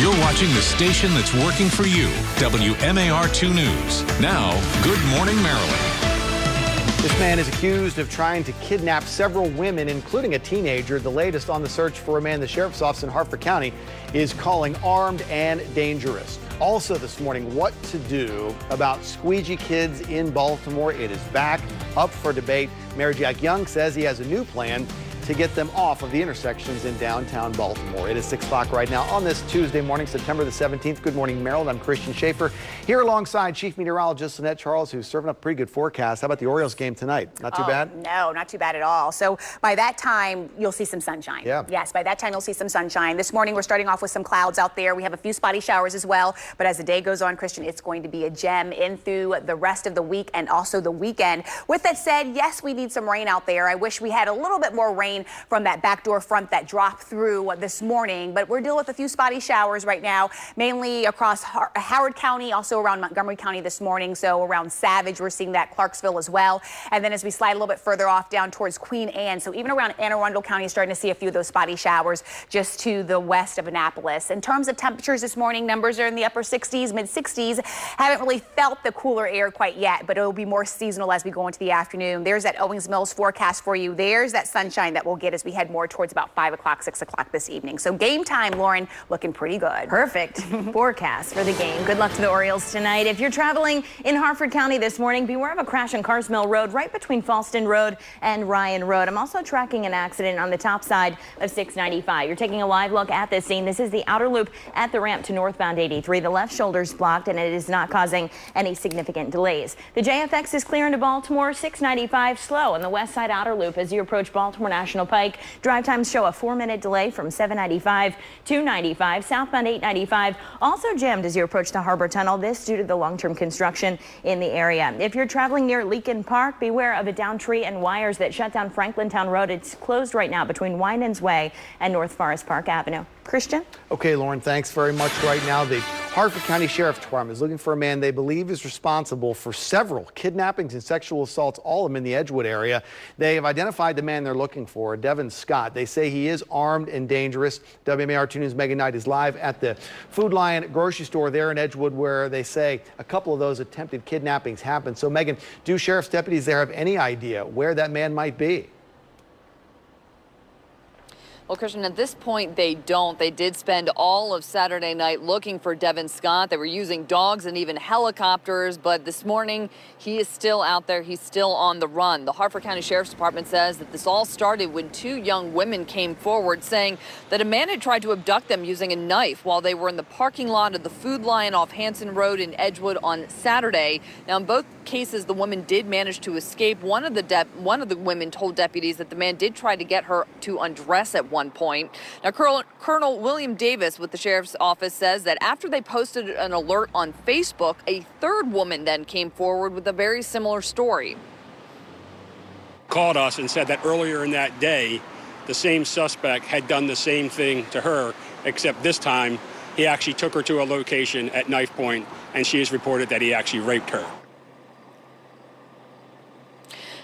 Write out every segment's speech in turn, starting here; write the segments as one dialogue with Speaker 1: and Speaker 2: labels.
Speaker 1: You're watching the station that's working for you, WMAR 2 News. Now, Good Morning Maryland.
Speaker 2: This man is accused of trying to kidnap several women, including a teenager. The latest on the search for a man the sheriff's office in Harford County is calling armed and dangerous. Also this morning, what to do about squeegee kids in Baltimore. It is back up for debate. Mayor Jack Young says he has a new plan to get them off of the intersections in downtown Baltimore. It is 6 o'clock right now on this Tuesday morning, September the 17th. Good morning, Maryland. I'm Christian Schaffer here alongside Chief Meteorologist Lynette Charles, who's serving up a pretty good forecast. How about the Orioles game tonight? Not too bad?
Speaker 3: No, not too bad at all. So by that time, you'll see some sunshine.
Speaker 2: Yeah.
Speaker 3: Yes, by that time, you'll see some sunshine. This morning, we're starting off with some clouds out there. We have a few spotty showers as well. But as the day goes on, Christian, it's going to be a gem in through the rest of the week and also the weekend. With that said, yes, we need some rain out there. I wish we had a little bit more rain from that backdoor front that dropped through this morning, but we're dealing with a few spotty showers right now, mainly across Howard County, also around Montgomery County this morning. So around Savage, we're seeing that, Clarksville as well. And then as we slide a little bit further off down towards Queen Anne, so even around Anne Arundel County, starting to see a few of those spotty showers just to the west of Annapolis. In terms of temperatures this morning, numbers are in the upper 60s, mid 60s. Haven't really felt the cooler air quite yet, but it will be more seasonal as we go into the afternoon. There's that Owings Mills forecast for you. There's that sunshine that we'll get as we head more towards about 5 o'clock, 6 o'clock this evening. So game time, Lauren, looking pretty good.
Speaker 4: Perfect forecast for the game. Good luck to the Orioles tonight. If you're traveling in Harford County this morning, beware of a crash on Cars Mill Road right between Falston Road and Ryan Road. I'm also tracking an accident on the top side of 695. You're taking a live look at this scene. This is the outer loop at the ramp to northbound 83. The left shoulder's blocked and it is not causing any significant delays. The JFX is clear into Baltimore. 695 slow on the west side outer loop as you approach Baltimore National Pike. Drive times show a 4-minute delay from 795 to 95. Southbound 895 also jammed as you approach the Harbor Tunnel. This due to the long-term construction in the area. If you're traveling near Leakin Park, beware of a downed tree and wires that shut down Franklintown Road. It's closed right now between Winans Way and North Forest Park Avenue. Christian?
Speaker 2: Okay, Lauren, thanks very much. Right now, the Harford County Sheriff's Department is looking for a man they believe is responsible for several kidnappings and sexual assaults, all of them in the Edgewood area. They have identified the man they're looking for, Devin Scott. They say he is armed and dangerous. WMAR 2 News' Megan Knight is live at the Food Lion grocery store there in Edgewood, where they say a couple of those attempted kidnappings happened. So, Megan, do sheriff's deputies there have any idea where that man might be?
Speaker 5: Well, Christian, at this point, they don't. They did spend all of Saturday night looking for Devin Scott. They were using dogs and even helicopters, but this morning, he is still out there. He's still on the run. The Harford County Sheriff's Department says that this all started when 2 young women came forward saying that a man had tried to abduct them using a knife while they were in the parking lot of the Food Lion off Hanson Road in Edgewood on Saturday. Now, in both cases, the woman did manage to escape. One of the women told deputies that the man did try to get her to undress at one point. Now, Colonel William Davis with the sheriff's office says that after they posted an alert on Facebook, a third woman then came forward with a very similar story.
Speaker 6: Called us and said that earlier in that day, the same suspect had done the same thing to her, except this time he actually took her to a location at knife point, and she has reported that he actually raped her.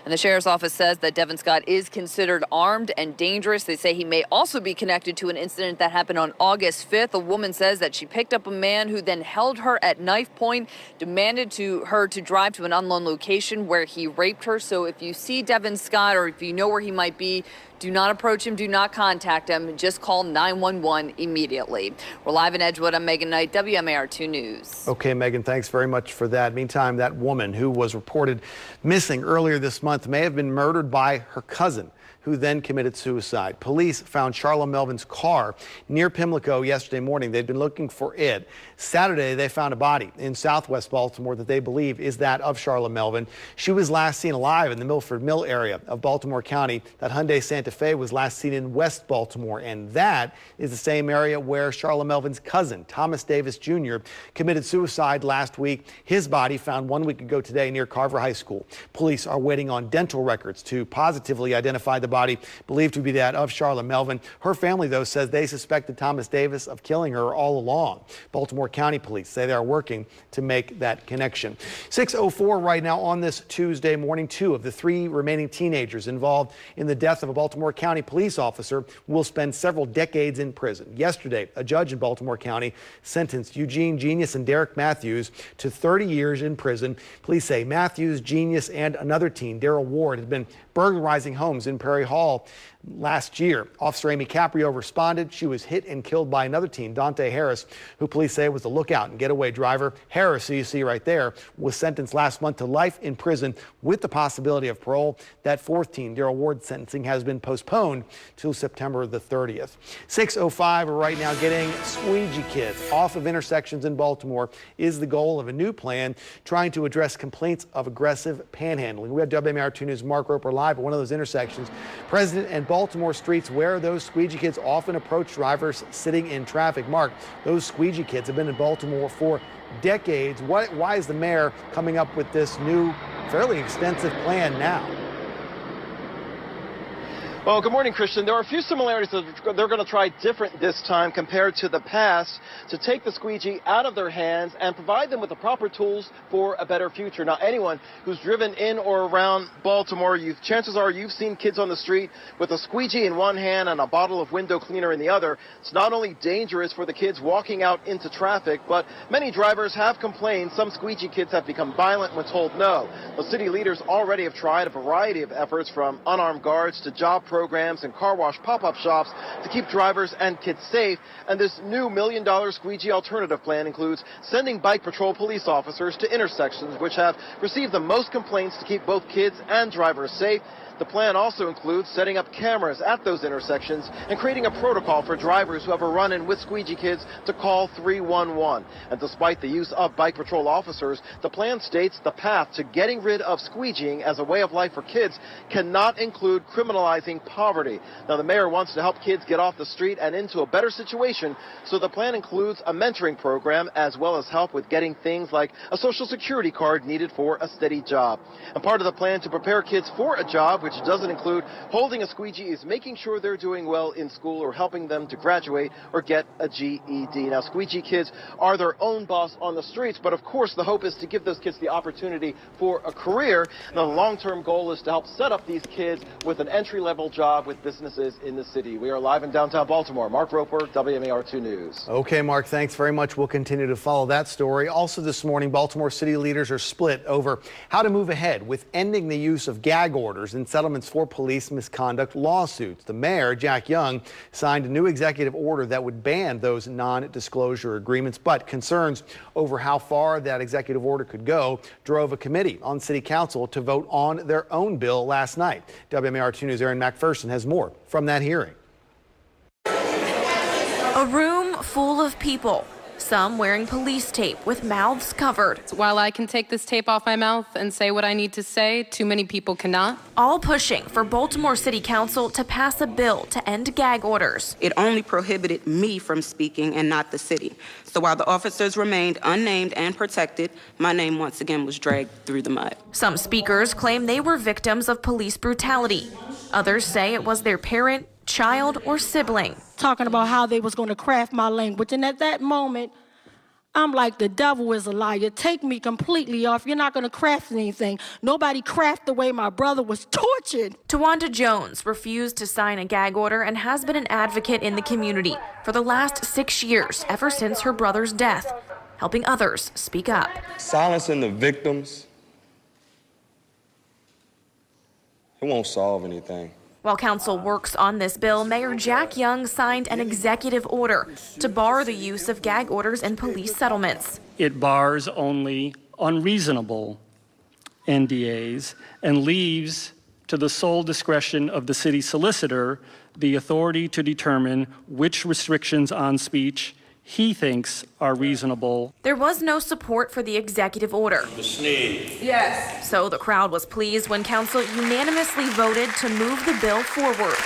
Speaker 5: And the sheriff's office says that Devin Scott is considered armed and dangerous. They say he may also be connected to an incident that happened on August 5th. A woman says that she picked up a man who then held her at knife point, demanded her to drive to an unknown location where he raped her. So if you see Devin Scott or if you know where he might be, do not approach him. Do not contact him. Just call 911 immediately. We're live in Edgewood. I'm Megan Knight, WMAR 2 News.
Speaker 2: Okay, Megan, thanks very much for that. Meantime, that woman who was reported missing earlier this month may have been murdered by her cousin, who then committed suicide. Police found Charla Melvin's car near Pimlico yesterday morning. They'd been looking for it. Saturday, they found a body in southwest Baltimore that they believe is that of Charla Melvin. She was last seen alive in the Milford Mill area of Baltimore County. That Hyundai Santa Fe was last seen in West Baltimore, and that is the same area where Charla Melvin's cousin, Thomas Davis Jr., committed suicide last week. His body found 1 week ago today near Carver High School. Police are waiting on dental records to positively identify the body body, believed to be that of Charlotte Melvin. Her family, though, says they suspected Thomas Davis of killing her all along. Baltimore County Police say they are working to make that connection. 6:04 right now on this Tuesday morning. 2 of the 3 remaining teenagers involved in the death of a Baltimore County police officer will spend several decades in prison. Yesterday, a judge in Baltimore County sentenced Eugene Genius and Derek Matthews to 30 years in prison. Police say Matthews, Genius, and another teen, Daryl Ward, had been burglarizing homes in Prairie Hall last year. Officer Amy Caprio responded. She was hit and killed by another teen, Dante Harris, who police say was the lookout and getaway driver. Harris, who you see right there, was sentenced last month to life in prison with the possibility of parole. That 4th teen, Daryl Ward's sentencing has been postponed till September the 30th. 6:05 right now, getting squeegee kids off of intersections in Baltimore is the goal of a new plan trying to address complaints of aggressive panhandling. We have WMAR 2 News' Mark Roper live at one of those intersections. President and Baltimore streets where those squeegee kids often approach drivers sitting in traffic. Mark, those squeegee kids have been in Baltimore for decades. Why is the mayor coming up with this new, fairly extensive plan now?
Speaker 7: Well, good morning, Christian. There are a few similarities that they're going to try different this time compared to the past to take the squeegee out of their hands and provide them with the proper tools for a better future. Now, anyone who's driven in or around Baltimore, chances are you've seen kids on the street with a squeegee in one hand and a bottle of window cleaner in the other. It's not only dangerous for the kids walking out into traffic, but many drivers have complained some squeegee kids have become violent when told no. The city leaders already have tried a variety of efforts, from unarmed guards to job programs and car wash pop-up shops, to keep drivers and kids safe. And this new $1 million squeegee alternative plan includes sending bike patrol police officers to intersections which have received the most complaints to keep both kids and drivers safe. The plan also includes setting up cameras at those intersections and creating a protocol for drivers who have a run-in with squeegee kids to call 311. And despite the use of bike patrol officers, the plan states the path to getting rid of squeegeeing as a way of life for kids cannot include criminalizing poverty. Now, the mayor wants to help kids get off the street and into a better situation, so the plan includes a mentoring program as well as help with getting things like a social security card needed for a steady job. And part of the plan to prepare kids for a job, which doesn't include holding a squeegee, is making sure they're doing well in school or helping them to graduate or get a GED. Now, squeegee kids are their own boss on the streets, but of course the hope is to give those kids the opportunity for a career. Now, the long-term goal is to help set up these kids with an entry-level job with businesses in the city. We are live in downtown Baltimore. Mark Roper, WMAR 2 News.
Speaker 2: Okay, Mark, thanks very much. We'll continue to follow that story. Also this morning, Baltimore city leaders are split over how to move ahead with ending the use of gag orders in settlements for police misconduct lawsuits. The mayor, Jack Young, signed a new executive order that would ban those non-disclosure agreements, but concerns over how far that executive order could go drove a committee on city council to vote on their own bill last night. WMAR 2 News' Aaron McPherson has more from that hearing.
Speaker 8: A room full of people, some wearing police tape with mouths covered.
Speaker 9: While I can take this tape off my mouth and say what I need to say, too many people cannot.
Speaker 8: All pushing for Baltimore City Council to pass a bill to end gag orders.
Speaker 10: It only prohibited me from speaking and not the city. So while the officers remained unnamed and protected, my name once again was dragged through the mud.
Speaker 8: Some speakers claim they were victims of police brutality. Others say it was their parent, child, or sibling.
Speaker 11: Talking about how they was going to craft my language. And at that moment, I'm like, the devil is a liar. Take me completely off. You're not going to craft anything. Nobody crafted the way my brother was tortured.
Speaker 8: Tawanda Jones refused to sign a gag order and has been an advocate in the community for the last 6 years, ever since her brother's death, helping others speak up.
Speaker 12: Silencing the victims, it won't solve anything.
Speaker 8: While council works on this bill, Mayor Jack Young signed an executive order to bar the use of gag orders in police settlements.
Speaker 13: It bars only unreasonable NDAs and leaves to the sole discretion of the city solicitor the authority to determine which restrictions on speech he thinks are reasonable.
Speaker 8: There was no support for the executive order.
Speaker 12: The sneeze.
Speaker 8: Yes. So the crowd was pleased when council unanimously voted to move the bill forward.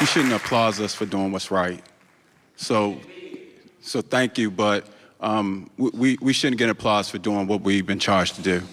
Speaker 14: You shouldn't applaud us for doing what's right. So thank you, but we shouldn't get applause for doing what we've been charged to do.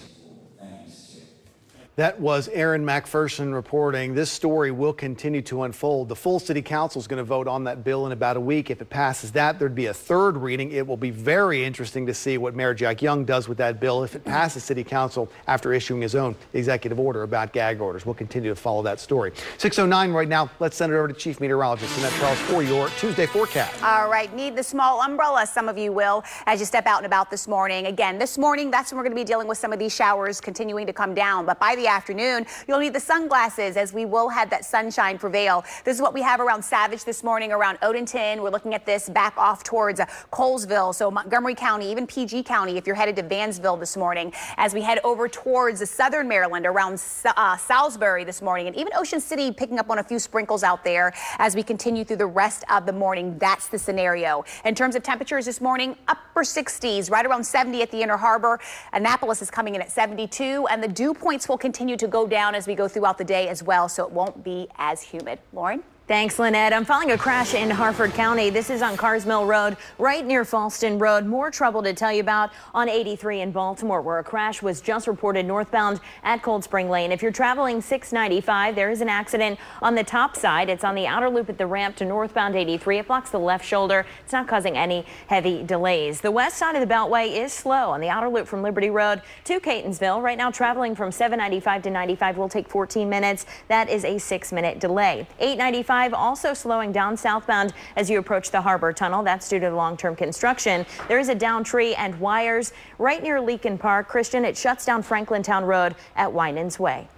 Speaker 2: That was Aaron McPherson reporting. This story will continue to unfold. The full city council is going to vote on that bill in about a week. If it passes that, there'd be a third reading. It will be very interesting to see what Mayor Jack Young does with that bill if it passes city council after issuing his own executive order about gag orders. We'll continue to follow that story. 6:09 right now. Let's send it over to Chief Meteorologist Lynette Charles for your Tuesday forecast.
Speaker 3: All right. Need the small umbrella. Some of you will as you step out and about this morning. Again, this morning, that's when we're going to be dealing with some of these showers continuing to come down. But by the afternoon, you'll need the sunglasses as we will have that sunshine prevail. This is what we have around Savage this morning, around Odenton. We're looking at this back off towards Colesville, so Montgomery County, even PG County if you're headed to Vansville this morning. As we head over towards southern Maryland, around Salisbury this morning, and even Ocean City picking up on a few sprinkles out there as we continue through the rest of the morning. That's the scenario. In terms of temperatures this morning, upper 60s, right around 70 at the Inner Harbor. Annapolis is coming in at 72, and the dew points will continue to go down as we go throughout the day as well, so it won't be as humid. Lauren?
Speaker 4: Thanks, Lynette. I'm following a crash in Harford County. This is on Carrs Mill Road, right near Falston Road. More trouble to tell you about on 83 in Baltimore, where a crash was just reported northbound at Cold Spring Lane. If you're traveling 695, there is an accident on the top side. It's on the outer loop at the ramp to northbound 83. It blocks the left shoulder. It's not causing any heavy delays. The west side of the Beltway is slow on the outer loop from Liberty Road to Catonsville. Right now, traveling from 795 to 95 will take 14 minutes. That is a 6-minute delay. 895 also slowing down southbound as you approach the Harbor Tunnel. That's due to long-term construction. There is a downed tree and wires right near Leakin Park. Christian, it shuts down Franklintown Road at Winans Way.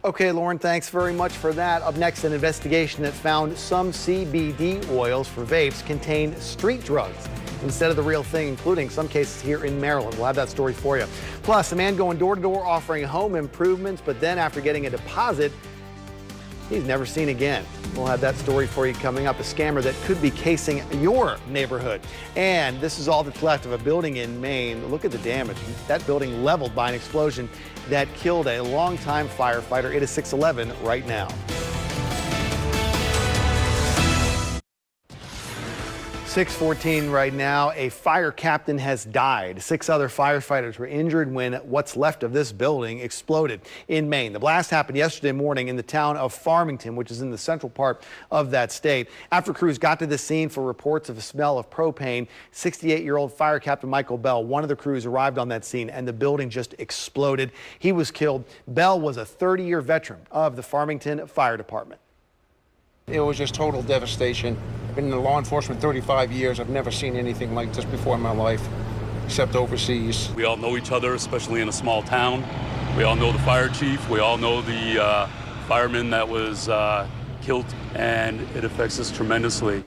Speaker 2: Okay, Lauren, thanks very much for that. Up next, an investigation that found some CBD oils for vapes contain street drugs instead of the real thing, including some cases here in Maryland. We'll have that story for you. Plus, a man going door to door offering home improvements, but then after getting a deposit, he's never seen again. We'll have that story for you coming up. A scammer that could be casing your neighborhood. And this is all that's left of a building in Maine. Look at the damage. That building leveled by an explosion that killed a longtime firefighter. It is 6:11 right now. 6:14 right now. A fire captain has died. 6 other firefighters were injured when what's left of this building exploded in Maine. The blast happened yesterday morning in the town of Farmington, which is in the central part of that state. After crews got to the scene for reports of a smell of propane, 68-year-old fire captain Michael Bell, one of the crews, arrived on that scene and the building just exploded. He was killed. Bell was a 30-year veteran of the Farmington Fire Department.
Speaker 15: It was just total devastation. I've been in law enforcement 35 years. I've never seen anything like this before in my life, except overseas.
Speaker 16: We all know each other, especially in a small town. We all know the fire chief. We all know the fireman that was killed, and it affects us tremendously.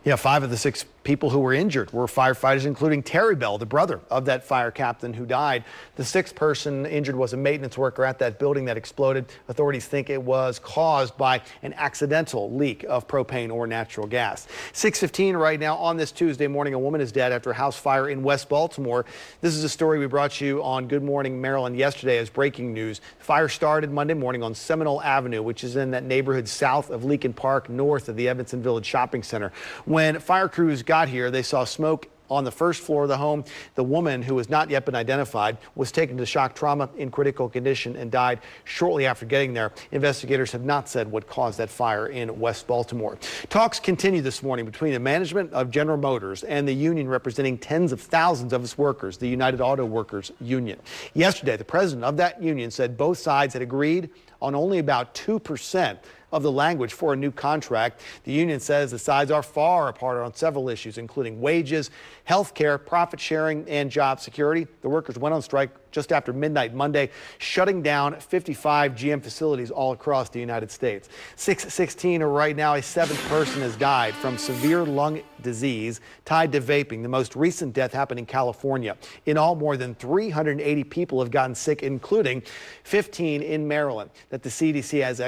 Speaker 2: Yeah, 5 of the 6 people who were injured were firefighters, including Terry Bell, the brother of that fire captain who died. The 6th person injured was a maintenance worker at that building that exploded. Authorities think it was caused by an accidental leak of propane or natural gas. 6:15 right now on this Tuesday morning. A woman is dead after a house fire in West Baltimore. This is a story we brought you on Good Morning Maryland yesterday as breaking news. Fire started Monday morning on Seminole Avenue, which is in that neighborhood south of Leakin Park, north of the Evanston Village Shopping Center. When fire crews got here, they saw smoke on the first floor of the home. The woman, who has not yet been identified, was taken to shock trauma in critical condition and died shortly after getting there. Investigators have not said what caused that fire in West Baltimore. Talks continue this morning between the management of General Motors and the union representing tens of thousands of its workers, the United Auto Workers Union. Yesterday, the president of that union said both sides had agreed on only about 2% of the language for a new contract. The union says the sides are far apart on several issues, including wages, health care, profit sharing, and job security. The workers went on strike just after midnight Monday, shutting down 55 GM facilities all across the United States. 6:16 right now, a 7th person has died from severe lung disease tied to vaping. The most recent death happened in California. In all, more than 380 people have gotten sick, including 15 in Maryland. That the CDC has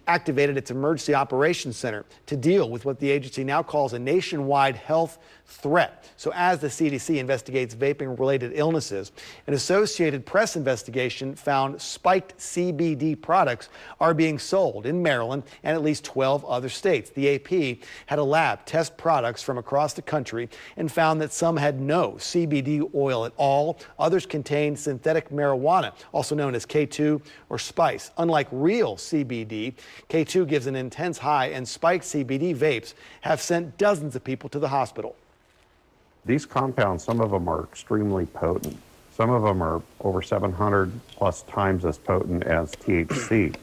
Speaker 2: activated its Emergency Operations Center to deal with what the agency now calls a nationwide health threat. So as the CDC investigates vaping-related illnesses, an Associated Associated Press investigation found spiked CBD products are being sold in Maryland and at least 12 other states. The AP had a lab test products from across the country and found that some had no CBD oil at all. Others contained synthetic marijuana, also known as K2 or spice. Unlike real CBD, K2 gives an intense high, and spiked CBD vapes have sent dozens of people to the hospital.
Speaker 17: These compounds, some of them are extremely potent. Some of them are over 700 plus times as potent as THC.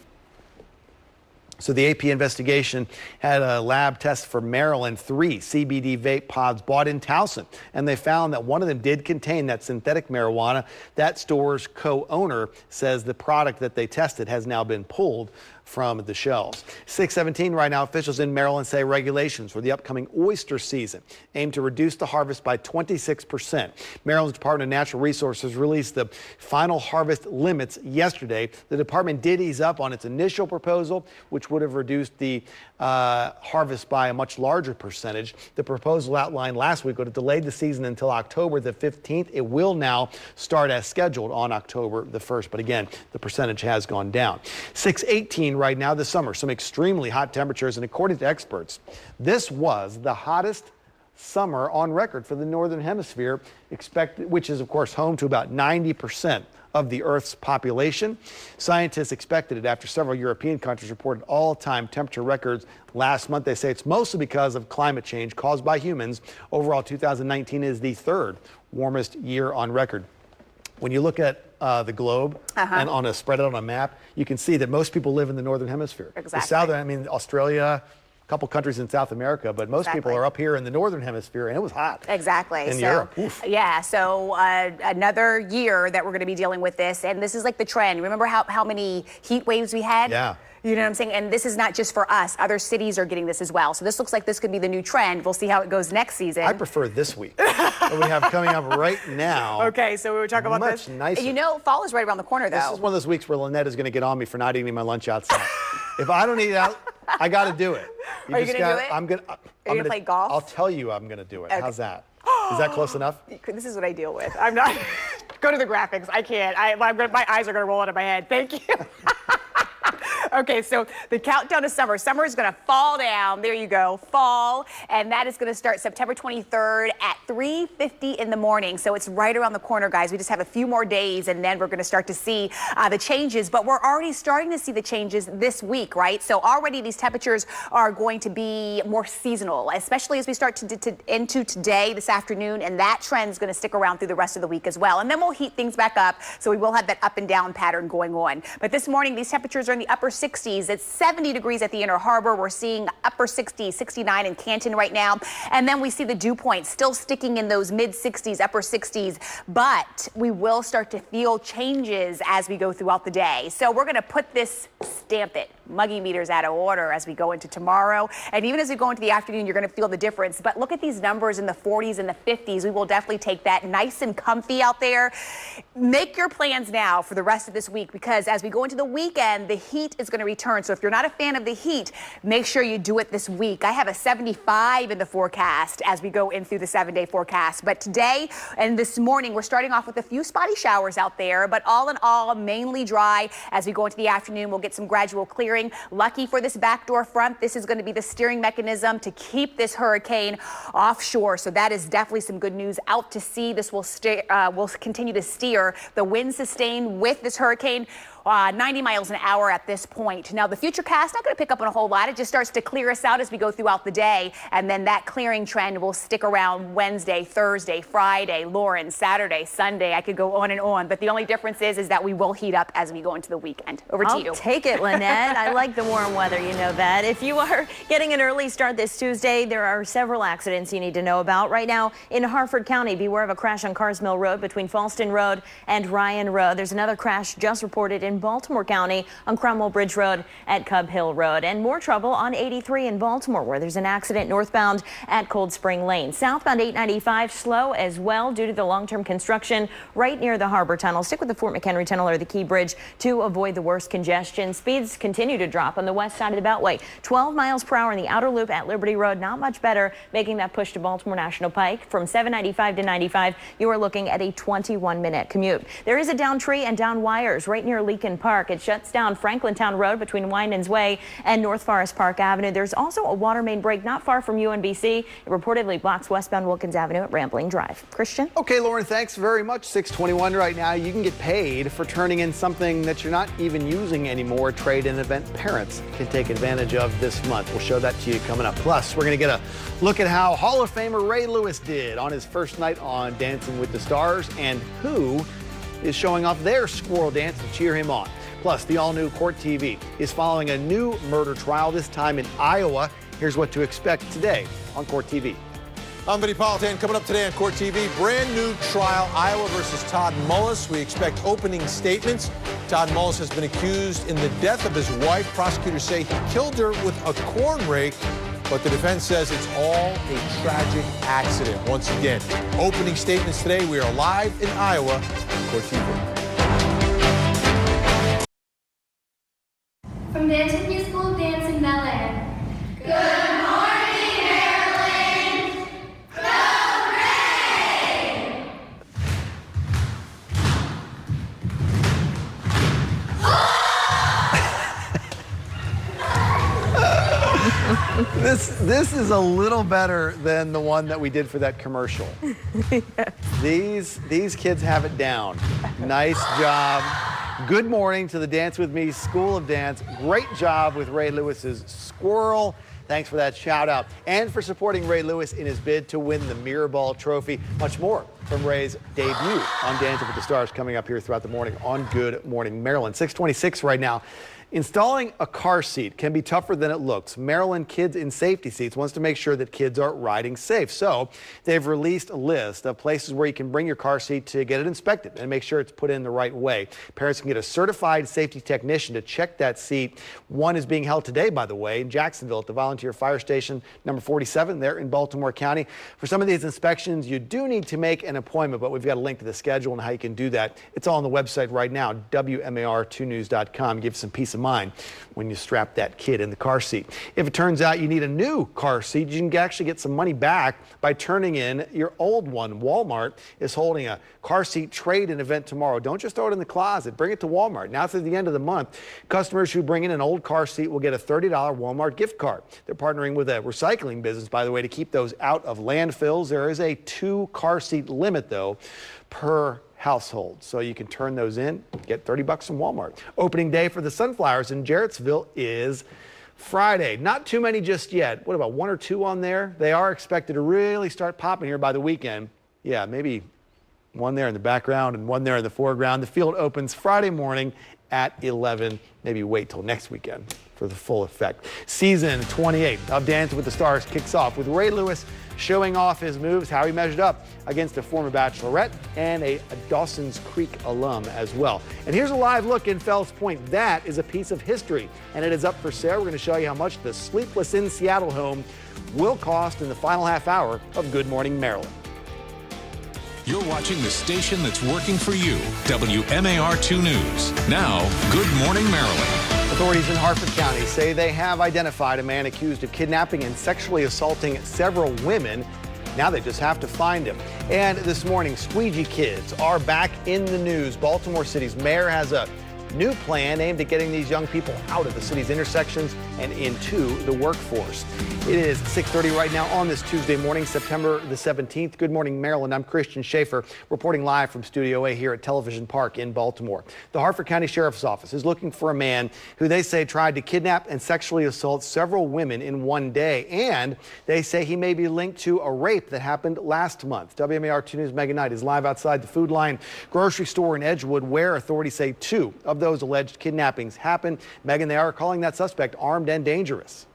Speaker 2: So the AP investigation had a lab test for Maryland 3 CBD vape pods bought in Towson, and they found that one of them did contain that synthetic marijuana. That store's co-owner says the product that they tested has now been pulled from the shelves. 6:17 right now. Officials in Maryland say regulations for the upcoming oyster season aim to reduce the harvest by 26%. Maryland's Department of Natural Resources released the final harvest limits yesterday. The department did ease up on its initial proposal, which would have reduced the harvest by a much larger percentage. The proposal outlined last week would have delayed the season until October the 15th. It will now start as scheduled on October the 1st. But again, the percentage has gone down. 6:18 right now this summer. Some extremely hot temperatures. And according to experts, this was the hottest summer on record for the Northern Hemisphere, which is, of course, home to about 90% of the Earth's population. Scientists expected it after several European countries reported all-time temperature records last month. They say it's mostly because of climate change caused by humans. Overall, 2019 is the third warmest year on record. When you look at the globe and spread it on a map, you can see that most people live in the Northern Hemisphere.
Speaker 3: Exactly.
Speaker 2: The Southern, I mean, Australia, a couple countries in South America, but most people are up here in the Northern Hemisphere, and it was hot.
Speaker 3: Exactly.
Speaker 2: In Europe. Oof.
Speaker 3: Yeah, so another year that we're going to be dealing with this, and this is like the trend. Remember how many heat waves we had?
Speaker 2: Yeah.
Speaker 3: You know what I'm saying? And this is not just for us. Other cities are getting this as well. So this looks like this could be the new trend. We'll see how it goes next season.
Speaker 2: I prefer this week that we have coming up right now.
Speaker 3: Okay, so we were talking about this.
Speaker 2: Much nicer.
Speaker 3: You know, fall is right around the corner, though.
Speaker 2: This is one of those weeks where Lynette is going to get on me for not eating my lunch outside. If I don't eat it out, I got to do it.
Speaker 3: Are you going to do it?
Speaker 2: I'm going to
Speaker 3: play golf?
Speaker 2: I'll tell you I'm going to do it. Okay. How's that? Is that close enough?
Speaker 3: This is what I deal with. I'm not. Go to the graphics. I can't. My eyes are going to roll out of my head. Thank you. Okay, so the countdown to summer. Summer is going to fall down. There you go, fall. And that is going to start September 23rd at 3:50 in the morning. So it's right around the corner, guys. We just have a few more days, and then we're going to start to see the changes. But we're already starting to see the changes this week, right? So already these temperatures are going to be more seasonal, especially as we start into today, this afternoon. And that trend is going to stick around through the rest of the week as well. And then we'll heat things back up. So we will have that up and down pattern going on. But this morning, these temperatures are in the upper 60s. It's 70 degrees at the Inner Harbor. We're seeing upper 60s, 69 in Canton right now. And then we see the dew point still sticking in those mid 60s, upper 60s. But we will start to feel changes as we go throughout the day. So we're going to put this, stamp it, muggy meters out of order as we go into tomorrow. And even as we go into the afternoon, you're going to feel the difference. But look at these numbers in the 40s and the 50s. We will definitely take that nice and comfy out there. Make your plans now for the rest of this week, because as we go into the weekend, the heat is going to return. So if you're not a fan of the heat, make sure you do it this week. I have a 75 in the forecast as we go in through the 7-day forecast. But today and this morning, we're starting off with a few spotty showers out there, but all in all, mainly dry. As we go into the afternoon, we'll get some gradual clearing. Lucky for this backdoor front, this is going to be the steering mechanism to keep this hurricane offshore. So that is definitely some good news out to sea. This will continue to steer. The wind sustained with this hurricane 90 miles an hour at this point. Now, the futurecast not going to pick up on a whole lot. It just starts to clear us out as we go throughout the day. And then that clearing trend will stick around Wednesday, Thursday, Friday, Lauren, Saturday, Sunday. I could go on and on. But the only difference is that we will heat up as we go into the weekend. Over to you.
Speaker 4: I'll take it, Lynette. I like the warm weather. You know that. If you are getting an early start this Tuesday, there are several accidents you need to know about. Right now in Harford County, beware of a crash on Cars Mill Road between Falston Road and Ryan Road. There's another crash just reported in in Baltimore County on Cromwell Bridge Road at Cub Hill Road. And more trouble on 83 in Baltimore, where there's an accident northbound at Cold Spring Lane. Southbound 895 slow as well due to the long-term construction right near the Harbor Tunnel. Stick with the Fort McHenry Tunnel or the Key Bridge to avoid the worst congestion. Speeds continue to drop on the west side of the Beltway. 12 miles per hour in the outer loop at Liberty Road. Not much better, making that push to Baltimore National Pike. From 795 to 95, you are looking at a 21-minute commute. There is a down tree and down wires right near Leakin Park. It shuts down Franklintown Road between Winans Way and North Forest Park Avenue. There's also a water main break not far from UNBC. It reportedly blocks westbound Wilkins Avenue at Rambling Drive. Christian?
Speaker 2: Okay, Lauren, thanks very much. 6:21 right now. You can get paid for turning in something that you're not even using anymore. Trade-in event parents can take advantage of this month. We'll show that to you coming up. Plus, we're going to get a look at how Hall of Famer Ray Lewis did on his first night on Dancing with the Stars and who is showing off their squirrel dance to cheer him on. Plus, the all-new Court TV is following a new murder trial, this time in Iowa. Here's what to expect today on Court TV.
Speaker 18: I'm Vinny Politan. Coming up today on Court TV, brand new trial, Iowa versus Todd Mullis. We expect opening statements. Todd Mullis has been accused in the death of his wife. Prosecutors say he killed her with a corn rake, but the defense says it's all a tragic accident. Once again, opening statements today. We are live in Iowa, Court TV.
Speaker 19: From the Antigua School of Dance in Bel Air. Good morning, Maryland! Go Ray!
Speaker 2: This is a little better than the one that we did for that commercial. Yes. These kids have it down. Nice job. Good morning to the Dance With Me School of Dance. Great job with Ray Lewis's squirrel. Thanks for that shout out and for supporting Ray Lewis in his bid to win the Mirrorball Trophy. Much more from Ray's debut on Dancing with the Stars coming up here throughout the morning on Good Morning Maryland. 6:26 right now. Installing a car seat can be tougher than it looks. Maryland Kids in Safety Seats wants to make sure that kids are riding safe. So they've released a list of places where you can bring your car seat to get it inspected and make sure it's put in the right way. Parents can get a certified safety technician to check that seat. One is being held today, by the way, in Jacksonville at the Volunteer Fire Station number 47 there in Baltimore County. For some of these inspections, you do need to make an appointment, but we've got a link to the schedule and how you can do that. It's all on the website right now, wmar2news.com. Give some peace of mind when you strap that kid in the car seat. If it turns out you need a new car seat, you can actually get some money back by turning in your old one. Walmart is holding a car seat trade-in event tomorrow. Don't just throw it in the closet. Bring it to Walmart. Now through the end of the month, customers who bring in an old car seat will get a $30 Walmart gift card. They're partnering with a recycling business, by the way, to keep those out of landfills. There is a 2 car seat limit, though, per household. So you can turn those in, get $30 from Walmart. Opening day for the Sunflowers in Jarrettsville is Friday. Not too many just yet. What about 1 or 2 on there? They are expected to really start popping here by the weekend. Yeah, maybe 1 there in the background and 1 there in the foreground. The field opens Friday morning at 11. Maybe wait till next weekend for the full effect. Season 28 of Dancing with the Stars kicks off with Ray Lewis showing off his moves, how he measured up against a former Bachelorette and a Dawson's Creek alum as well. And here's a live look in Fells Point. That is a piece of history, and it is up for sale. We're going to show you how much the Sleepless in Seattle home will cost in the final half hour of Good Morning Maryland.
Speaker 1: You're watching the station that's working for you, WMAR 2 News. Now, Good Morning Maryland.
Speaker 2: Authorities in Harford County say they have identified a man accused of kidnapping and sexually assaulting several women. Now they just have to find him. And this morning, squeegee kids are back in the news. Baltimore City's mayor has a new plan aimed at getting these young people out of the city's intersections and into the workforce. It is 6:30 right now on this Tuesday morning, September the 17th. Good morning, Maryland. I'm Christian Schaffer, reporting live from Studio A here at Television Park in Baltimore. The Harford County Sheriff's Office is looking for a man who they say tried to kidnap and sexually assault several women in one day. And they say he may be linked to a rape that happened last month. WMAR 2 News' Megan Knight is live outside the Food Line grocery store in Edgewood, where authorities say 2 of those alleged kidnappings happened. Megan, they are calling that suspect armed and dangerous.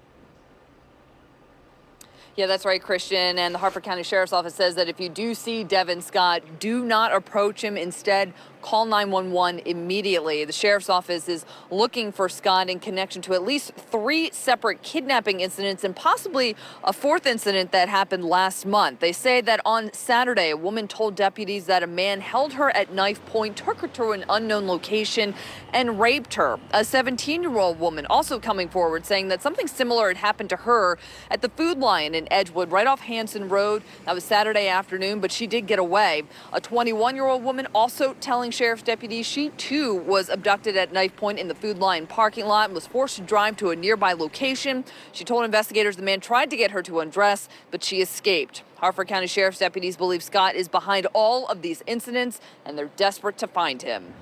Speaker 5: Yeah, that's right, Christian. And the Harford County Sheriff's Office says that if you do see Devin Scott, do not approach him. Instead, call 911 immediately. The Sheriff's Office is looking for Scott in connection to at least 3 separate kidnapping incidents and possibly a 4th incident that happened last month. They say that on Saturday, a woman told deputies that a man held her at knife point, took her to an unknown location, and raped her. A 17-year-old woman also coming forward saying that something similar had happened to her at the Food Lion in Edgewood, right off Hanson Road. That was Saturday afternoon, but she did get away. A 21-year-old woman also telling sheriff's deputies she too was abducted at knife point in the Food Lion parking lot and was forced to drive to a nearby location. She told investigators the man tried to get her to undress, but she escaped. Harford County Sheriff's deputies believe Scott is behind all of these incidents, and they're desperate to find him.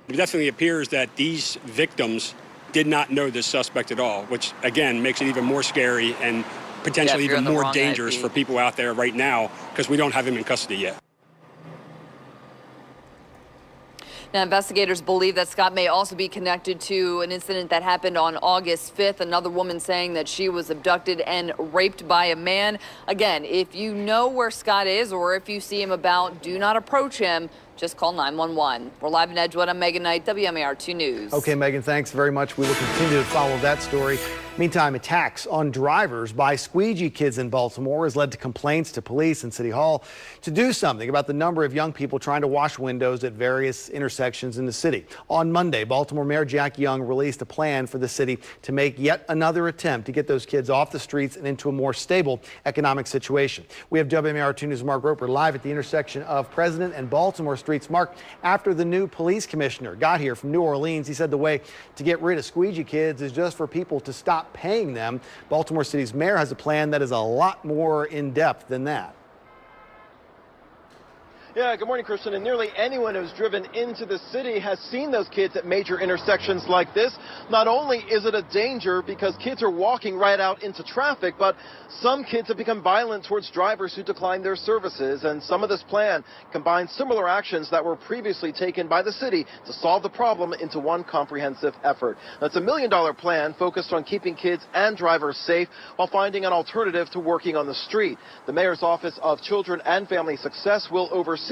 Speaker 6: It definitely appears that these victims did not know this suspect at all, which again makes it even more scary and potentially even more dangerous for people out there right now because we don't have him in custody yet.
Speaker 5: Now, investigators believe that Scott may also be connected to an incident that happened on August 5th. Another woman saying that she was abducted and raped by a man. Again, if you know where Scott is or if you see him about, do not approach him. Just call 911. We're live in Edgewood. I'm Megan Knight, WMAR 2 News.
Speaker 2: Okay, Megan, thanks very much. We will continue to follow that story. Meantime, attacks on drivers by squeegee kids in Baltimore has led to complaints to police and City Hall to do something about the number of young people trying to wash windows at various intersections in the city. On Monday, Baltimore Mayor Jack Young released a plan for the city to make yet another attempt to get those kids off the streets and into a more stable economic situation. We have WMAR 2 News' Mark Roper live at the intersection of President and Baltimore streets. Mark, after the new police commissioner got here from New Orleans, he said the way to get rid of squeegee kids is just for people to stop paying them. Baltimore City's mayor has a plan that is a lot more in-depth than that.
Speaker 7: Yeah, good morning, Christian. And nearly anyone who's driven into the city has seen those kids at major intersections like this. Not only is it a danger because kids are walking right out into traffic, but some kids have become violent towards drivers who decline their services. And some of this plan combines similar actions that were previously taken by the city to solve the problem into one comprehensive effort. That's a $1 million plan focused on keeping kids and drivers safe while finding an alternative to working on the street. The Mayor's Office of Children and Family Success will oversee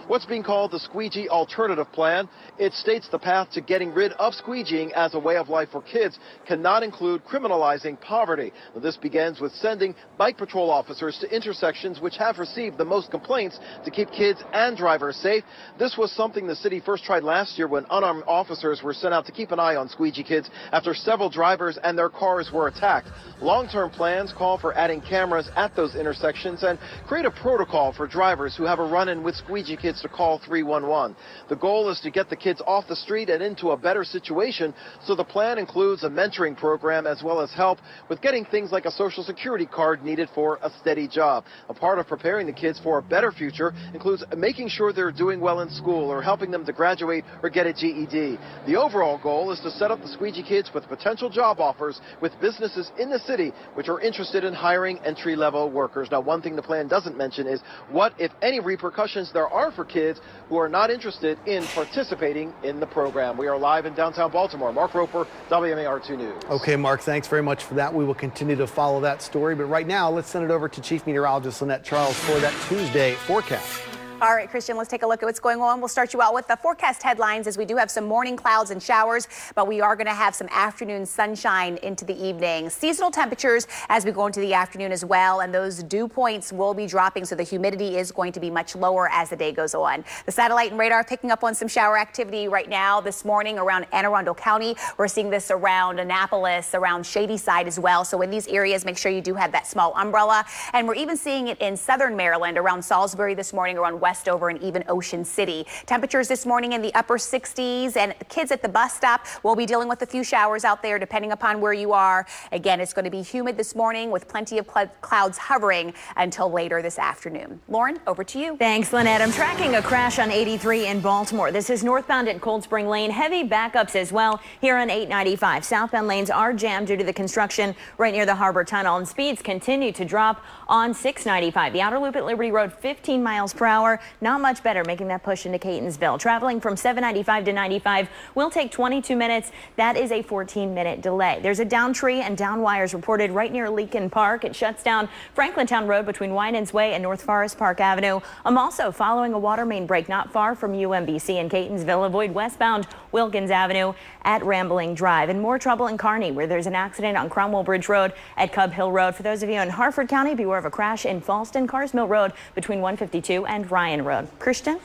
Speaker 7: what's being called the Squeegee Alternative Plan. It states the path to getting rid of squeegeeing as a way of life for kids cannot include criminalizing poverty. This begins with sending bike patrol officers to intersections which have received the most complaints to keep kids and drivers safe. This was something the city first tried last year when unarmed officers were sent out to keep an eye on squeegee kids after several drivers and their cars were attacked. Long-term plans call for adding cameras at those intersections and create a protocol for drivers who have a run-in with squeegee kids to call 311. The goal is to get the kids off the street and into a better situation, so the plan includes a mentoring program as well as help with getting things like a social security card needed for a steady job. A part of preparing the kids for a better future includes making sure they're doing well in school or helping them to graduate or get a GED. The overall goal is to set up the squeegee kids with potential job offers with businesses in the city which are interested in hiring entry-level workers. Now, one thing the plan doesn't mention is what, if any, repercussions there are for kids who are not interested in participating in the program. We are live in downtown Baltimore. Mark Roper, WMAR 2 News.
Speaker 2: Okay, Mark, thanks very much for that. We will continue to follow that story. But right now, let's send it over to Chief Meteorologist Lynette Charles for that Tuesday forecast.
Speaker 3: All right, Christian, let's take a look at what's going on. We'll start you out with the forecast headlines as we do have some morning clouds and showers, but we are going to have some afternoon sunshine into the evening. Seasonal temperatures as we go into the afternoon as well, and those dew points will be dropping, so the humidity is going to be much lower as the day goes on. The satellite and radar picking up on some shower activity right now this morning around Anne Arundel County. We're seeing this around Annapolis, around Shady Side as well. So in these areas, make sure you do have that small umbrella. And we're even seeing it in southern Maryland, around Salisbury this morning, around Westover and even Ocean City. Temperatures this morning in the upper 60s, and kids at the bus stop will be dealing with a few showers out there depending upon where you are. Again, it's going to be humid this morning with plenty of clouds hovering until later this afternoon. Lauren, over to you.
Speaker 4: Thanks, Lynette. I'm tracking a crash on 83 in Baltimore. This is northbound at Cold Spring Lane. Heavy backups as well here on 895. Southbound lanes are jammed due to the construction right near the Harbor Tunnel, and speeds continue to drop on 695. The outer loop at Liberty Road, 15 miles per hour. Baltimore, not much better, making that push into Catonsville. Traveling from 795 to 95 will take 22 minutes. That is a 14-minute delay. There's a down tree and down wires reported right near Leakin Park. It shuts down Franklintown Road between Winans Way and North Forest Park Avenue. I'm also following a water main break not far from UMBC in Catonsville. Avoid westbound Wilkins Avenue at Rambling Drive. And more trouble in Kearney, where there's an accident on Cromwell Bridge Road at Cub Hill Road. For those of you in Harford County, beware of a crash in Falston Cars Mill Road between 152 and Ryan Road. Christian?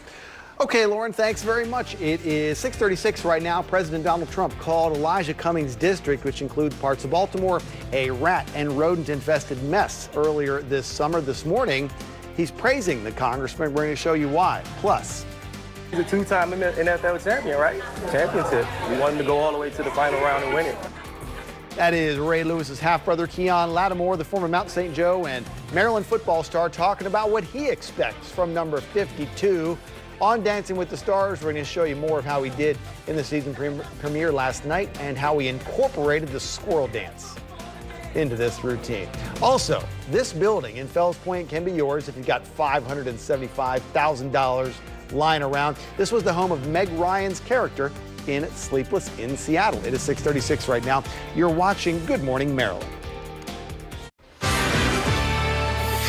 Speaker 2: Okay, Lauren, thanks very much. It is 6:36 right now. President Donald Trump called Elijah Cummings' district, which includes parts of Baltimore, a rat and rodent-infested mess earlier this summer. This morning, he's praising the congressman. We're going to show you why. Plus,
Speaker 20: he's a two-time NFL champion, right? Championship. We want him to go all the way to the final round and win it.
Speaker 2: that is Ray Lewis's half-brother, Keon Lattimore, the former Mount St. Joe and Maryland football star, talking about what he expects from number 52. On Dancing with the Stars, we're going to show you more of how he did in the season premiere last night and how he incorporated the squirrel dance into this routine. Also, this building in Fells Point can be yours if you've got $575,000 lying around. This was the home of Meg Ryan's character in Sleepless in Seattle. It is 6:36 right now. You're watching Good Morning Maryland.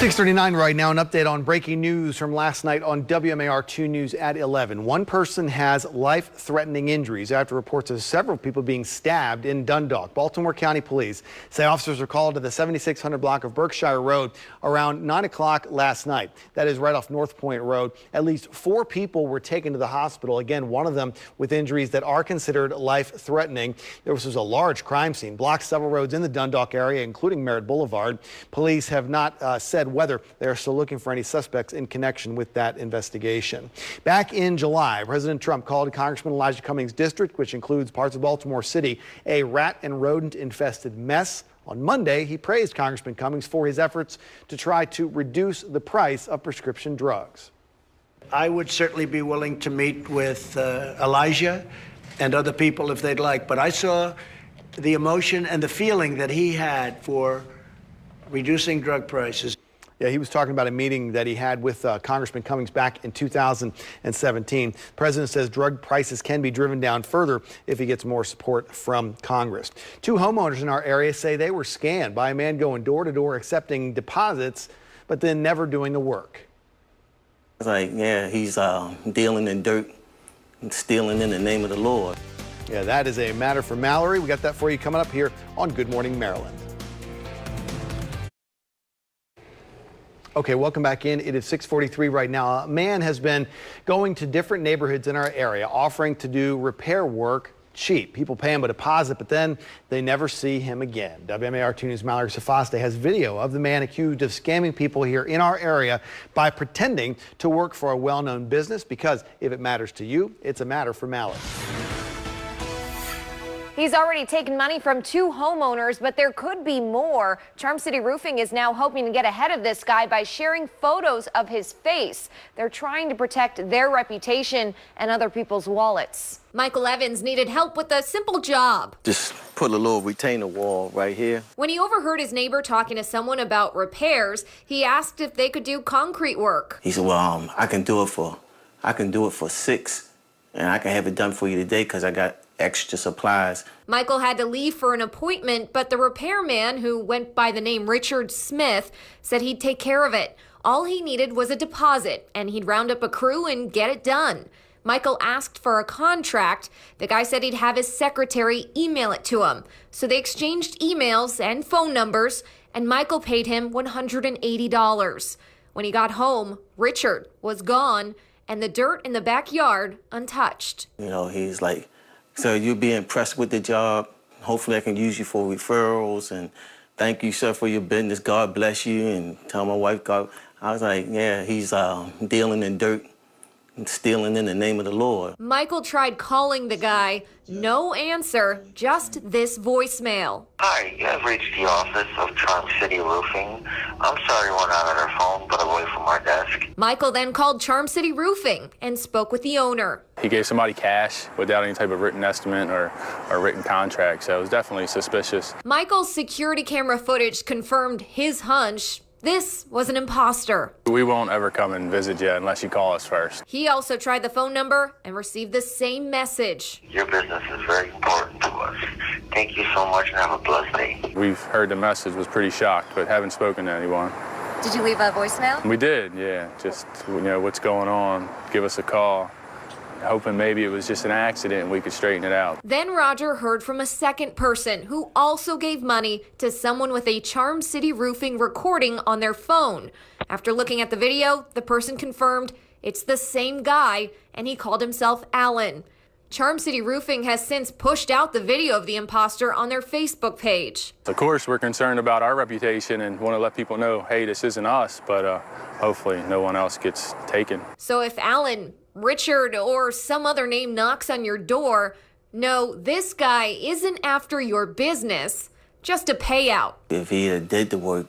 Speaker 2: 6:39 right now, an update on breaking news from last night on WMAR 2 News at 11. One person has life-threatening injuries after reports of several people being stabbed in Dundalk. Baltimore County Police say officers were called to the 7600 block of Berkshire Road around 9 o'clock last night. That is right off North Point Road. At least 4 people were taken to the hospital. Again, one of them with injuries that are considered life-threatening. This was a large crime scene, blocked several roads in the Dundalk area, including Merritt Boulevard. Police have not said whether they are still looking for any suspects in connection with that investigation. Back in July, President Trump called Congressman Elijah Cummings' district, which includes parts of Baltimore City, a rat and rodent-infested mess. On Monday, he praised Congressman Cummings for his efforts to try to reduce the price of prescription drugs.
Speaker 21: I would certainly be willing to meet with Elijah and other people if they'd like, but I saw the emotion and the feeling that he had for reducing drug prices.
Speaker 2: Yeah, he was talking about a meeting that he had with Congressman Cummings back in 2017. The president says drug prices can be driven down further if he gets more support from Congress. 2 homeowners in our area say they were scammed by a man going door to door accepting deposits, but then never doing the work.
Speaker 22: It's like, yeah, he's dealing in dirt and stealing in the name of the Lord.
Speaker 2: Yeah, that is a matter for Mallory. We got that for you coming up here on Good Morning Maryland. Okay, welcome back in. It is 6:43 right now. A man has been going to different neighborhoods in our area offering to do repair work cheap. People pay him a deposit, but then they never see him again. WMAR 2 News' Mallory Safaste has video of the man accused of scamming people here in our area by pretending to work for a well-known business, because if it matters to you, it's a matter for Mallory.
Speaker 23: He's already taken money from 2 homeowners, but there could be more. Charm City Roofing is now hoping to get ahead of this guy by sharing photos of his face. They're trying to protect their reputation and other people's wallets.
Speaker 24: Michael Evans needed help with a simple job.
Speaker 22: Just put a little retainer wall right here.
Speaker 24: When he overheard his neighbor talking to someone about repairs, he asked if they could do concrete work.
Speaker 22: He said, well, I can do it for $6, and I can have it done for you today because I got extra supplies.
Speaker 24: Michael had to leave for an appointment, but the repairman, who went by the name Richard Smith, said he'd take care of it. All he needed was a deposit, and he'd round up a crew and get it done. Michael asked for a contract. The guy said he'd have his secretary email it to him. So they exchanged emails and phone numbers, and Michael paid him $180. When he got home, Richard was gone, and the dirt in the backyard untouched.
Speaker 22: You know, he's like, so you'll be impressed with the job. Hopefully I can use you for referrals, and thank you, sir, for your business. God bless you. And tell my wife, God. I was like, yeah, he's dealing in dirt and stealing in the name of the Lord.
Speaker 24: Michael tried calling the guy. No answer, just this voicemail.
Speaker 25: Hi, you have reached the office of Charm City Roofing. I'm sorry we're not on our phone, but away from our desk.
Speaker 24: Michael then called Charm City Roofing and spoke with the owner.
Speaker 26: He gave somebody cash without any type of written estimate or written contract, so it was definitely suspicious.
Speaker 24: Michael's security camera footage confirmed his hunch. This was an imposter.
Speaker 26: We won't ever come and visit you unless you call us first.
Speaker 24: He also tried the phone number and received the same message.
Speaker 25: Your business is very important to us. Thank you so much and have a blessed day.
Speaker 26: We've heard the message, was pretty shocked, but haven't spoken to anyone.
Speaker 23: Did you leave a voicemail?
Speaker 26: We did, yeah. Just, what's going on? Give us a call. Hoping maybe it was just an accident and we could straighten it out.
Speaker 24: Then Roger heard from a second person who also gave money to someone with a Charm City Roofing recording on their phone. After looking at the video, the person confirmed it's the same guy, and he called himself Alan. Charm City Roofing has since pushed out the video of the imposter on their Facebook page.
Speaker 26: Of course, we're concerned about our reputation and want to let people know, hey, this isn't us, but hopefully no one else gets taken.
Speaker 24: So if Alan, Richard, or some other name knocks on your door, no, this guy isn't after your business, just a payout.
Speaker 22: If he had did the work,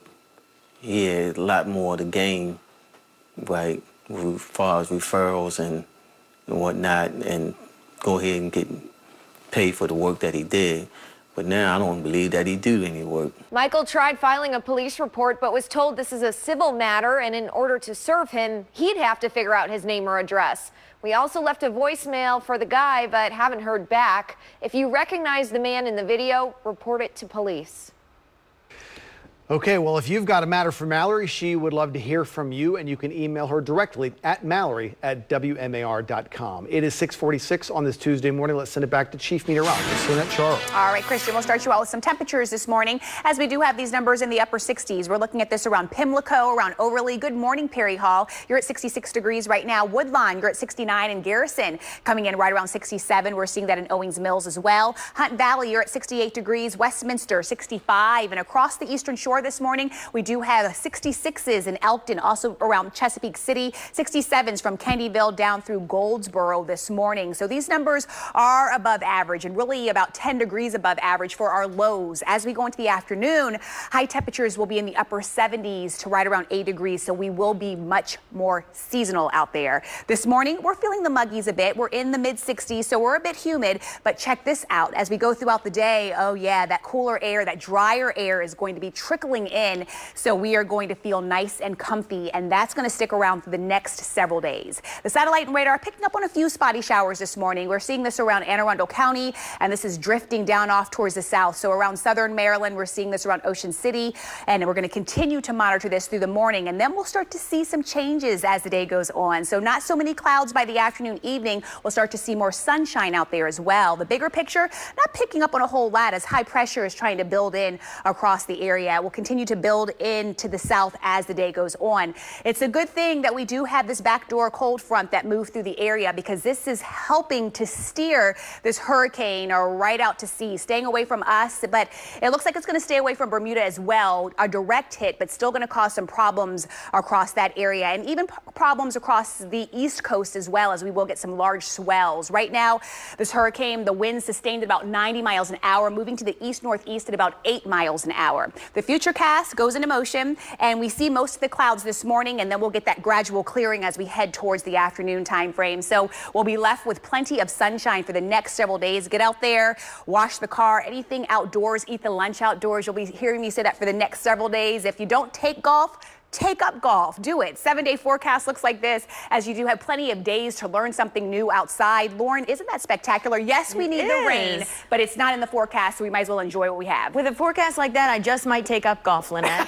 Speaker 22: he had a lot more to gain, right, as far as referrals and whatnot, and go ahead and get paid for the work that he did. But now I don't believe that he do any work.
Speaker 23: Michael tried filing a police report, but was told this is a civil matter, and in order to serve him, he'd have to figure out his name or address. We also left a voicemail for the guy, but haven't heard back. If you recognize the man in the video, report it to police.
Speaker 2: Okay, well, if you've got a matter for Mallory, she would love to hear from you, and you can email her directly at mallory@wmar.com. It is 6:46 on this Tuesday morning. Let's send it back to Chief Meteorologist Lynette Charles.
Speaker 3: All right, Christian, we'll start you out with some temperatures this morning, as we do have these numbers in the upper 60s. We're looking at this around Pimlico, around Overlea. Good morning, Perry Hall. You're at 66 degrees right now. Woodlawn, you're at 69, and Garrison coming in right around 67. We're seeing that in Owings Mills as well. Hunt Valley, you're at 68 degrees. Westminster, 65. And across the Eastern Shore this morning, we do have 66s in Elkton, also around Chesapeake City, 67s from Kendyville down through Goldsboro this morning. So these numbers are above average, and really about 10 degrees above average for our lows. As we go into the afternoon, high temperatures will be in the upper 70s to right around 8 degrees, so we will be much more seasonal out there. This morning, we're feeling the muggies a bit. We're in the mid 60s, so we're a bit humid, but check this out. As we go throughout the day, oh yeah, that cooler air, that drier air is going to be trickling in. So we are going to feel nice and comfy, and that's going to stick around for the next several days. The satellite and radar picking up on a few spotty showers this morning. We're seeing this around Anne Arundel County, and this is drifting down off towards the south. So around southern Maryland, we're seeing this around Ocean City, and we're going to continue to monitor this through the morning, and then we'll start to see some changes as the day goes on. So not so many clouds by the afternoon, evening. We'll start to see more sunshine out there as well. The bigger picture, not picking up on a whole lot as high pressure is trying to build in across the area. We'll continue to build into the south as the day goes on. It's a good thing that we do have this backdoor cold front that moved through the area, because this is helping to steer this hurricane right out to sea, staying away from us, but it looks like it's going to stay away from Bermuda as well. A direct hit, but still going to cause some problems across that area, and even problems across the east coast as well, as we will get some large swells. Right now, this hurricane, the wind sustained at about 90 miles an hour, moving to the east-northeast at about 8 miles an hour. The futurecast goes into motion, and we see most of the clouds this morning, and then we'll get that gradual clearing as we head towards the afternoon time frame. So we'll be left with plenty of sunshine for the next several days. Get out there, wash the car, anything outdoors, eat the lunch outdoors. You'll be hearing me say that for the next several days. If you don't take golf, take up golf. Do it. 7-day forecast looks like this, as you do have plenty of days to learn something new outside. Lauren, isn't that spectacular? Yes, we need the rain, but it's not in the forecast, so we might as well enjoy what we have.
Speaker 4: With a forecast like that, I just might take up golf, Lynette.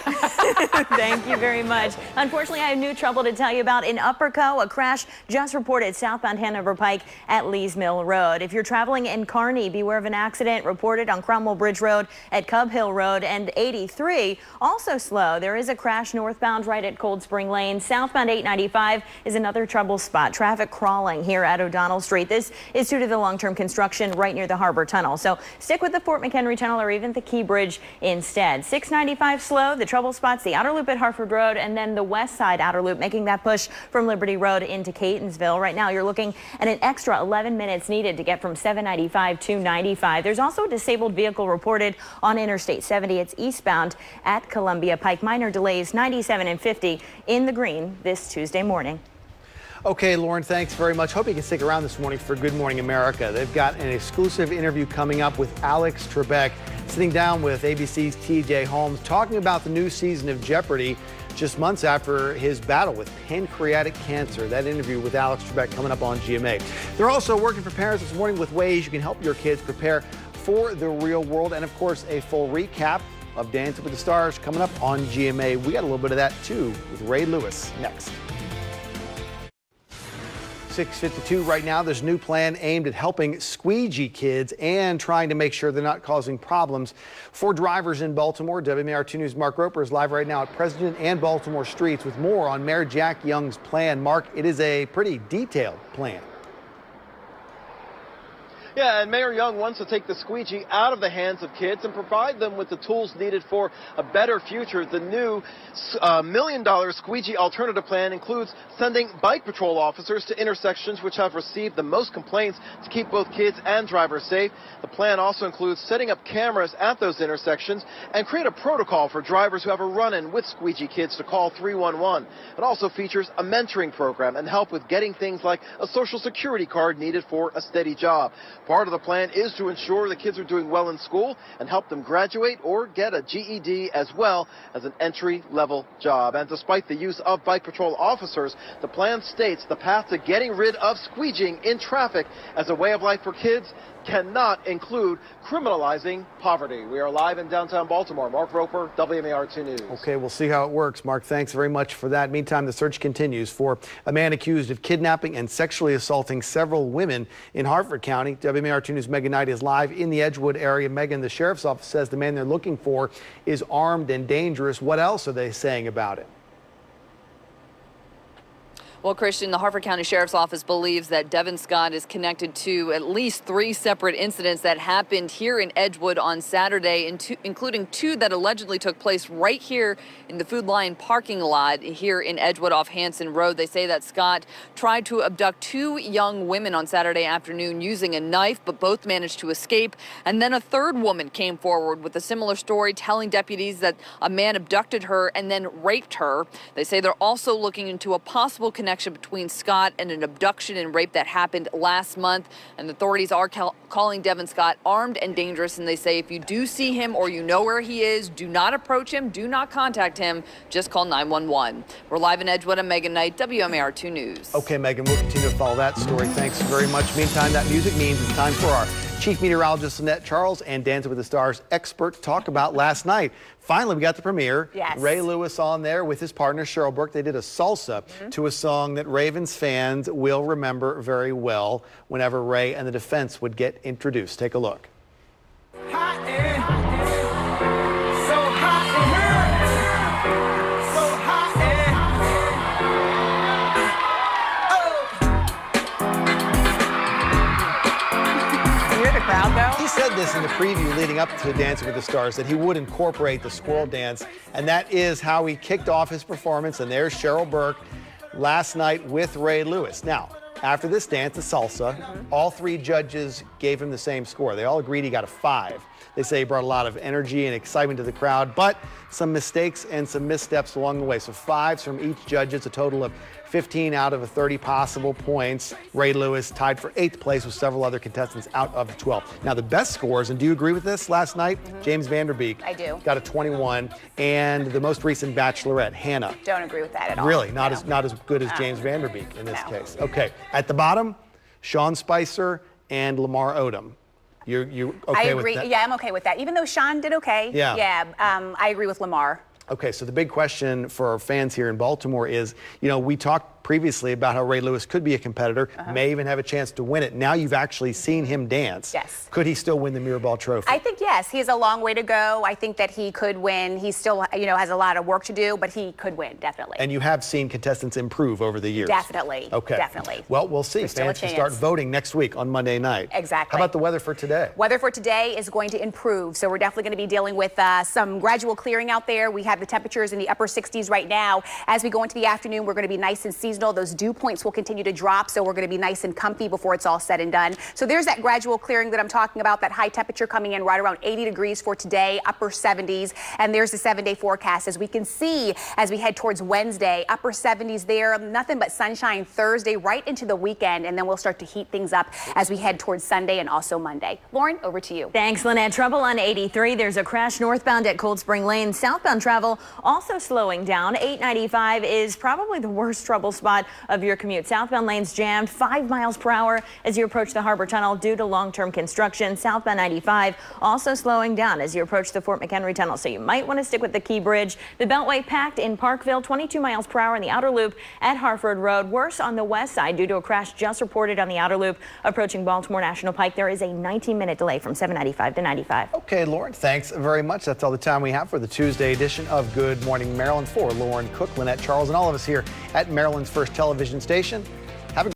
Speaker 4: Thank you very much. Unfortunately, I have new trouble to tell you about in Upperco. A crash just reported southbound Hanover Pike at Lees Mill Road. If you're traveling in Kearney, beware of an accident reported on Cromwell Bridge Road at Cub Hill Road, and 83 also slow. There is a crash northbound right at Cold Spring Lane. Southbound 895 is another trouble spot. Traffic crawling here at O'Donnell Street. This is due to the long-term construction right near the Harbor Tunnel. So stick with the Fort McHenry Tunnel or even the Key Bridge instead. 695 slow. The trouble spots, the outer loop at Hartford Road, and then the west side outer loop, making that push from Liberty Road into Catonsville. Right now, you're looking at an extra 11 minutes needed to get from 795 to 95. There's also a disabled vehicle reported on Interstate 70. It's eastbound at Columbia Pike. Minor delays 97 and 50 in the green this Tuesday morning.
Speaker 2: Okay, Lauren, thanks very much. Hope you can stick around this morning for Good Morning America. They've got an exclusive interview coming up with Alex Trebek, sitting down with ABC's TJ Holmes, talking about the new season of Jeopardy. just months after his battle with pancreatic cancer. That interview with Alex Trebek coming up on GMA. They're also working for parents this morning with ways you can help your kids prepare for the real world, and of course a full recap of Dancing with the Stars coming up on GMA. We got a little bit of that too with Ray Lewis next. 6:52 right now. There's a new plan aimed at helping squeegee kids and trying to make sure they're not causing problems for drivers in Baltimore. WMAR 2 News' Mark Roper is live right now at President and Baltimore streets with more on Mayor Jack Young's plan. Mark, it is a pretty detailed plan.
Speaker 7: Yeah, and Mayor Young wants to take the squeegee out of the hands of kids and provide them with the tools needed for a better future. The new $1 million squeegee alternative plan includes sending bike patrol officers to intersections which have received the most complaints to keep both kids and drivers safe. The plan also includes setting up cameras at those intersections and create a protocol for drivers who have a run-in with squeegee kids to call 311. It also features a mentoring program and help with getting things like a social security card needed for a steady job. Part of the plan is to ensure the kids are doing well in school and help them graduate or get a GED as well as an entry-level job. And despite the use of bike patrol officers, the plan states the path to getting rid of squeegeeing in traffic as a way of life for kids cannot include criminalizing poverty. We are live in downtown Baltimore. Mark Roper, WMAR 2 News.
Speaker 2: Okay, we'll see how it works. Mark, thanks very much for that. Meantime, the search continues for a man accused of kidnapping and sexually assaulting several women in Harford County. WMAR 2 News' Megan Knight is live in the Edgewood area. Megan, the sheriff's office says the man they're looking for is armed and dangerous. What else are they saying about it?
Speaker 5: Well, Christian, the Harford County Sheriff's Office believes that Devin Scott is connected to at least 3 separate incidents that happened here in Edgewood on Saturday, including 2 that allegedly took place right here in the Food Lion parking lot here in Edgewood off Hanson Road. They say that Scott tried to abduct 2 young women on Saturday afternoon using a knife, but both managed to escape. And then a third woman came forward with a similar story, telling deputies that a man abducted her and then raped her. They say they're also looking into a possible connection between Scott and an abduction and rape that happened last month. And authorities are calling Devin Scott armed and dangerous. And they say if you do see him or you know where he is, do not approach him, do not contact him, just call 911. We're live in Edgewood. I'm Megan Knight, WMAR 2 News.
Speaker 2: Okay, Megan, we'll continue to follow that story. Thanks very much. Meantime, that music means it's time for our Chief Meteorologist Lynette Charles and Dancing with the Stars expert to talk about last night. Finally, we got the premiere.
Speaker 3: Yes.
Speaker 2: Ray Lewis on there with his partner Cheryl Burke. They did a salsa to a song that Ravens fans will remember very well whenever Ray and the defense would get introduced. Take a look. He said this in the preview leading up to Dancing with the Stars that he would incorporate the squirrel dance, and that is how he kicked off his performance. And there's Cheryl Burke last night with Ray Lewis. Now, after this dance, the salsa, all 3 judges gave him the same score. They all agreed he got a 5. They say he brought a lot of energy and excitement to the crowd, but some mistakes and some missteps along the way. So 5s from each judge. It's a total of 15 out of 30 possible points. Ray Lewis tied for 8th place with several other contestants out of 12. Now the best scores, and do you agree with this last night? James Vanderbeek.
Speaker 3: I do.
Speaker 2: Got a 21, and the most recent Bachelorette, Hannah.
Speaker 3: Don't agree with that at all.
Speaker 2: Really, not as good as James Vanderbeek in this case. Okay, at the bottom, Sean Spicer and Lamar Odom. You okay with that?
Speaker 3: Yeah, I'm okay with that. Even though Sean did okay.
Speaker 2: Yeah.
Speaker 3: I agree with Lamar.
Speaker 2: Okay, so the big question for our fans here in Baltimore is, we talked previously about how Ray Lewis could be a competitor, may even have a chance to win it. Now you've actually seen him dance.
Speaker 3: Yes.
Speaker 2: Could he still win the Mirrorball Trophy?
Speaker 3: I think yes. He has a long way to go. I think that he could win. He still, has a lot of work to do, but he could win, definitely.
Speaker 2: And you have seen contestants improve over the years.
Speaker 3: Definitely.
Speaker 2: Okay.
Speaker 3: Definitely.
Speaker 2: Well, we'll see.
Speaker 3: There's still a
Speaker 2: Fans can start
Speaker 3: chance.
Speaker 2: voting next week on Monday night.
Speaker 3: Exactly.
Speaker 2: How about the weather for today?
Speaker 3: Weather for today is going to improve, so we're definitely going to be dealing with some gradual clearing out there. We have the temperatures in the upper 60s right now. As we go into the afternoon, we're going to be nice and seasonal. seasonal. Those dew points will continue to drop, so we're going to be nice and comfy before it's all said and done. So there's that gradual clearing that I'm talking about, that high temperature coming in right around 80 degrees for today, upper 70s. And there's the 7-day forecast. As we can see, as we head towards Wednesday, upper 70s there, nothing but sunshine Thursday right into the weekend. And then we'll start to heat things up as we head towards Sunday and also Monday. Lauren, over to you.
Speaker 4: Thanks, Lynette. Trouble on 83. There's a crash northbound at Cold Spring Lane. Southbound travel also slowing down. 895 is probably the worst trouble spot of your commute. Southbound lanes jammed 5 miles per hour as you approach the Harbor Tunnel due to long-term construction. Southbound 95 also slowing down as you approach the Fort McHenry Tunnel, so you might want to stick with the Key Bridge. The Beltway packed in Parkville, 22 miles per hour in the outer loop at Harford Road. Worse on the west side due to a crash just reported on the outer loop approaching Baltimore National Pike. There is a 19-minute delay from 795 to 95.
Speaker 2: Okay, Lauren, thanks very much. That's all the time we have for the Tuesday edition of Good Morning Maryland. For Lauren Cook, Lynette Charles, and all of us here at Maryland's first television station,